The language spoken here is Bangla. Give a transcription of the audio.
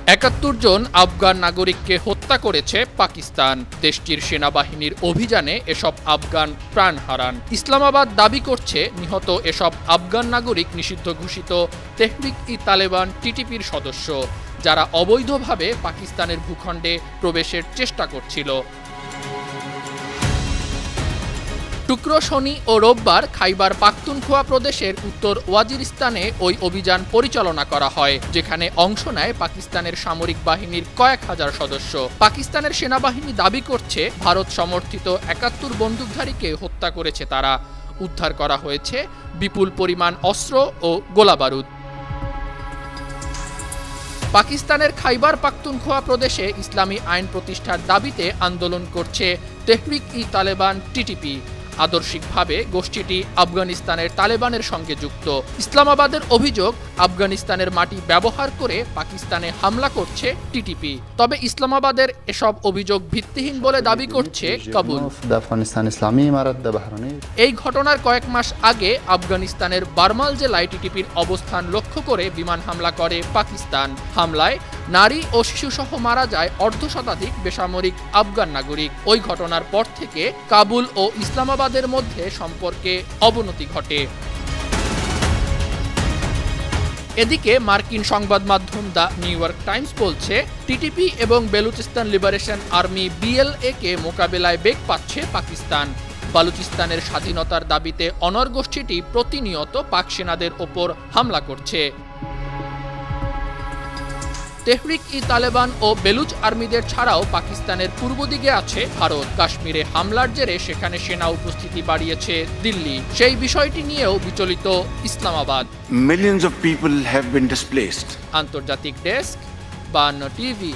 ৭১ জন আফগান নাগরিককে হত্যা করেছে পাকিস্তান। দেশটির সেনাবাহিনীর অভিযানে এসব আফগান প্রাণ হারান। ইসলামাবাদ দাবি করছে নিহত এসব আফগান নাগরিক নিষিদ্ধ ঘোষিত তেহরিক-ই-তালেবান টিটিপির সদস্য, যারা অবৈধভাবে পাকিস্তানের ভূখণ্ডে প্রবেশের চেষ্টা করছিল। শুক্র, শনি ও রোববার খাইবার পাখতুনখোয়া প্রদেশের উত্তর ওয়াজিরিস্তানে ওই অভিযান পরিচালনা করা হয়, যেখানে অংশ নেয় পাকিস্তানের সামরিক বাহিনীর কয়েক হাজার সদস্য। পাকিস্তানের সেনাবাহিনী দাবি করছে ভারত সমর্থিত ৭১ বন্দুকধারীকে হত্যা করেছে তারা। উদ্ধার করা হয়েছে বিপুল পরিমাণ অস্ত্র ও গোলাবারুদ। পাকিস্তানের খাইবার পাখতুনখোয়া প্রদেশে ইসলামী আইন প্রতিষ্ঠার দাবিতে আন্দোলন করছে তেহরিক-ই-তালেবান টিটিপি। আদর্শিকভাবে গোষ্ঠীটি আফগানিস্তানের তালেবানের সঙ্গে যুক্ত। ইসলামাবাদের অভিযোগ, আফগানিস্তানের মাটি ব্যবহার করে পাকিস্তানে হামলা করছে টিটিপি। তবে ইসলামাবাদের এসব অভিযোগ ভিত্তিহীন বলে দাবি করছে কাবুল। এই ঘটনার কয়েক মাস আগে আফগানিস্তানের বারমাল জেলায় টিটিপির অবস্থান লক্ষ্য করে বিমান হামলা করে পাকিস্তান। হামলায় নারী ও শিশুসহ মারা যায় অর্ধশতাধিক বেসামরিক আফগান নাগরিক। ওই ঘটনার পর থেকে কাবুল ও ইসলামাবাদের মধ্যে সম্পর্কে অবনতি ঘটে। এদিকে মার্কিন সংবাদ মাধ্যম দ্য নিউ ইয়র্ক টাইমস বলছে, টিটিপি এবং বেলুচিস্তান লিবারেশন আর্মি BLA কে মোকাবেলায় বেগ পাচ্ছে পাকিস্তান। বালুচিস্তানের স্বাধীনতার দাবিতে অনড় গোষ্ঠীটি প্রতিনিয়ত পাক সেনাদের ওপর হামলা করছে। তেহরিক-ই-তালেবান ও বেলুচ আর্মিদের ছাড়াও পাকিস্তানের পূর্ব দিকে আছে ভারত। কাশ্মীরে হামলার জেরে সেখানে সেনা উপস্থিতি বাড়িয়েছে দিল্লি। সেই বিষয়টি নিয়েও বিচলিত Islamabad. Millions of people have been displaced. আন্তর্জাতিক ডেস্ক, 52 টিভি।